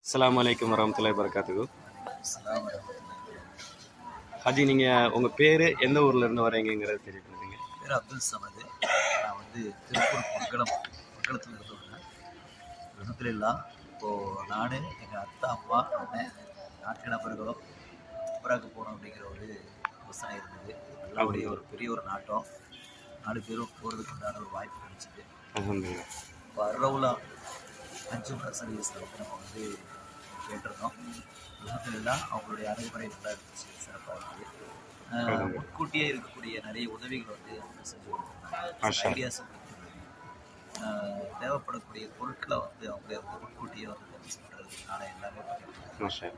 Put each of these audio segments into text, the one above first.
அஸ்ஸலாமு அலைக்கும் வரஹ்மத்துல்லாஹி வபரகாத்துஹு. அஸ்ஸலாமு அலைக்கும். ஹாஜி, நீங்கள் உங்கள் பேர் எந்த ஊரில் இருந்து வரீங்கிறத தெரிவிக்கிறீங்க? பேர் அப்துல் சமது. நான் திருப்பூர் மங்களத்தில் இருந்து வரேன். அல்ஹம்துலில்லாஹ். இப்போது நான், எங்கள் அத்தா, அம்மா, அண்ணன் 4 நபர்களும் உம்ராக்கு போகணும் அப்படிங்கிற ஒரு யோசனை இருந்தது. நல்லபடிய ஒரு பெரிய ஒரு நாட்டம். 4 பேரும் போகிறதுக்கு உண்டான ஒரு வாய்ப்பு கிடைச்சிது. அல்ஹம்துலில்லாஹ். இப்போ அர்ரவுலா ஹஜ் உம்ரா சர்வீஸ் நம்ம கேட்டிருந்தோம். அல்ஹம்துலில்லாஹ் அவங்களுடைய அணுகுமுறை நல்லா இருந்துச்சு, சிறப்பாக இருந்தது. முன்கூட்டியே இருக்கக்கூடிய நிறைய உதவிகள் அவங்க செஞ்சு கொடுத்துருந்தாங்க. ஐடியாஸ் தேவைப்படக்கூடிய பொருட்களை அவங்களே முன்கூட்டியே பண்ணுறதுனால எல்லாமே பண்ணியிருந்தாங்க.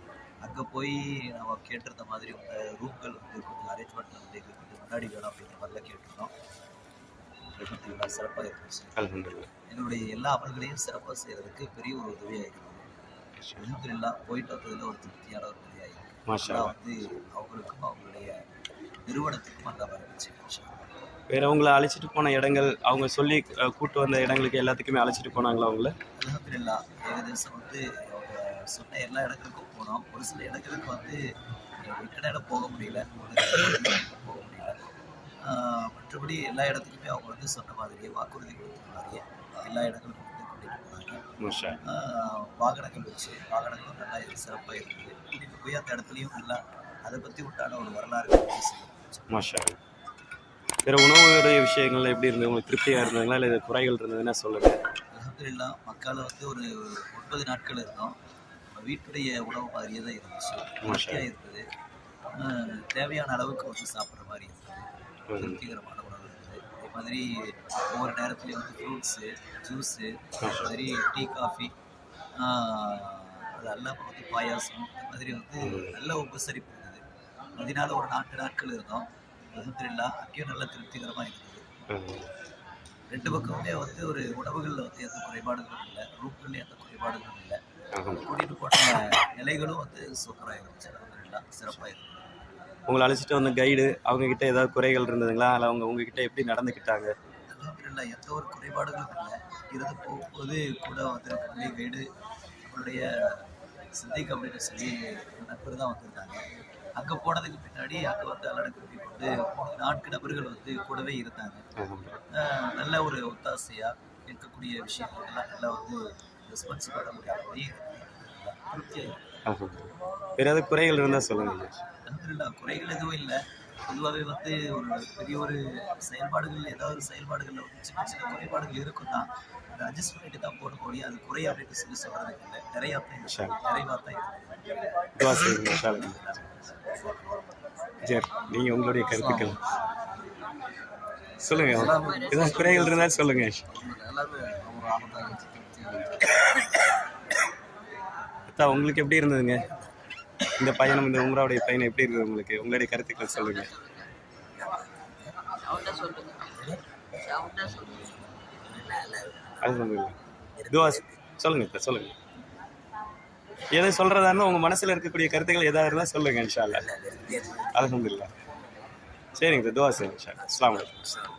அங்கே போய் நம்ம கேட்டிருந்த மாதிரி ரூம்கள் கொஞ்சம் அரேஞ்ச்மெண்ட் கொஞ்சம் முன்னாடி வேணும் அப்படிங்கிற மாதிரிலாம் கேட்டிருந்தோம். சிறப்பாக இருந்துச்சு. என்னுடைய எல்லா அமல்களையும் சிறப்பாக செய்கிறதுக்கு பெரிய ஒரு உதவியாக இருக்குது. அல்ஹம்துலில்லாஹ் போயிட்டு வந்ததில் ஒரு திருப்தியான ஒரு உதவியாக இருக்குது. அவங்களுக்கும் அவங்களுடைய நிறுவனத்துக்கும் அந்த மாதிரி இருந்துச்சு. வேறு அவங்கள அழைச்சிட்டு போன இடங்கள், அவங்க சொல்லி கூட்டு வந்த இடங்களுக்கு எல்லாத்துக்குமே அழைச்சிட்டு போனாங்களா அவங்கள? அல்ஹம்துலில்லாஹ் ஏகதேசம் அவங்க சொன்ன எல்லா இடங்களுக்கும் போனோம். ஒரு சில இடங்களுக்கு விட்ட இடம் போக முடியல, போக முடியல. மற்றபடி எல்லா இடத்துக்குமே அவங்க சொன்ன மாதிரியே, வாக்குறுதி கொடுத்த மாதிரியே எல்லா இடங்களுக்கும் கூட்டிகிட்டு போனாங்க. வாகனங்கள் வச்சு, வாகனங்களும் நல்லா சிறப்பாக இருக்குது. கூட்டிகிட்டு போய் அந்த இடத்துலையும் நல்லா அதை பற்றி உண்டான ஒரு வரலாறு மாஷா. வேறு உணவுடைய விஷயங்கள் எப்படி இருந்தது? உங்களுக்கு திருப்தியாக இருந்ததுங்களா, இல்லை குறைகள் இருந்ததுன்னா சொல்லுங்கள். அல்ஹம்துலில்லாஹ் மக்கால ஒரு 9 நாட்கள் இருந்தோம். வீட்டுடைய உணவு மாதிரியே தான் இருந்துச்சு. திருப்தியாக இருந்தது. தேவையான அளவுக்கு சாப்பிட்ற மாதிரி இருந்தது. திருப்திகரமான உணவு இருந்தது. அதே மாதிரி ஒவ்வொரு நேரத்துலையும் ஃப்ரூட்ஸு, ஜூஸு, அது மாதிரி டீ, காஃபி, அது அல்லாமல் பாயாசம், இந்த மாதிரி நல்ல உபசரிப்பு இருந்தது. அதனால ஒரு 4 நாட்கள் இருந்தோம். அல்ஹம்துலில்லாஹ் அங்கேயும் நல்ல திருப்திகரமாக இருந்தது. 2 பக்கமுமே ஒரு உணவுகளில் எந்த குறைபாடுகளும் இல்லை, ரூம்கள்லேயும் எந்த குறைபாடுகளும் இல்லை. கூட்டிகிட்டு போன நிலைகளும் சூப்பராக இருந்துச்சு. அல்ஹம்துலில்லாஹ் சிறப்பாக இருந்தது. உங்களை அழைச்சிட்டு வந்த கைடு அவங்கக்கிட்ட ஏதாவது குறைகள் இருந்ததுங்களா, இல்லை அவங்க உங்ககிட்ட எப்படி நடந்துக்கிட்டாங்க? அல்ஹம்துலில்லாஹ் எந்த ஒரு குறைபாடுகளும் இல்லை. இருந்து போகும்போது கூட வந்திருக்கக்கூடிய கைடு அவங்களுடைய சித்திக் அப்படின்னு சொல்லி நண்பர் தான் வந்திருந்தாங்க. அங்கே போனதுக்கு பின்னாடி அங்கே அலடக்கி கொண்டு 4 நபர்கள் கூடவே இருந்தாங்க. நல்ல ஒரு ஒத்தாசையாக இருக்கக்கூடிய விஷயங்கள் எல்லாம் நல்லா ரெஸ்பான்ஸ் பண்ண முடியாத திருப்தியாக. வேறு ஏதாவது குறைகள் இருந்தால் சொல்லுங்கள். அல்ஹம்துலில்லாஹ் குறைகள் எதுவும் இல்லை. பொதுவாகவே ஒரு பெரிய ஒரு செயல்பாடுகள், ஏதாவது ஒரு செயல்பாடுகளில் சின்ன சின்ன குறைபாடுகள் இருக்கும் தான். அதை அட்ஜஸ்ட் பண்ணிட்டு தான் போட முடியும். அது குறை அப்படின்னு சொல்கிறதுக்கு இல்லை, நிறையா நிறைவாக தான் இருக்குது. சரி, நீங்கள் உங்களுடைய கருத்துக்கள் சொல்லுங்கள். ஏதாவது குறைகள் இருந்தால் சொல்லுங்கள். உங்களுக்கு எப்படி இருந்ததுங்க இந்த பயணம், இந்த உம்ராவுடைய பயணம் எப்படி இருக்குது உங்களுக்கு? உங்களுடைய கருத்துக்கள் சொல்லுங்கள். சொல்லுங்கள் சொல்லுங்கள். எதை சொல்கிறதா இருந்தால் உங்கள் மனசில் இருக்கக்கூடிய கருத்துக்கள் எதாக இருந்தால் சொல்லுங்கள். இன்ஷா அல்லாஹ். அல்ஹம்துலில்லாஹ். சரிங்க, துவா செய்யுங்க. இன்ஷா அல்லாஹ். அஸ்ஸலாமு அலைக்கும்.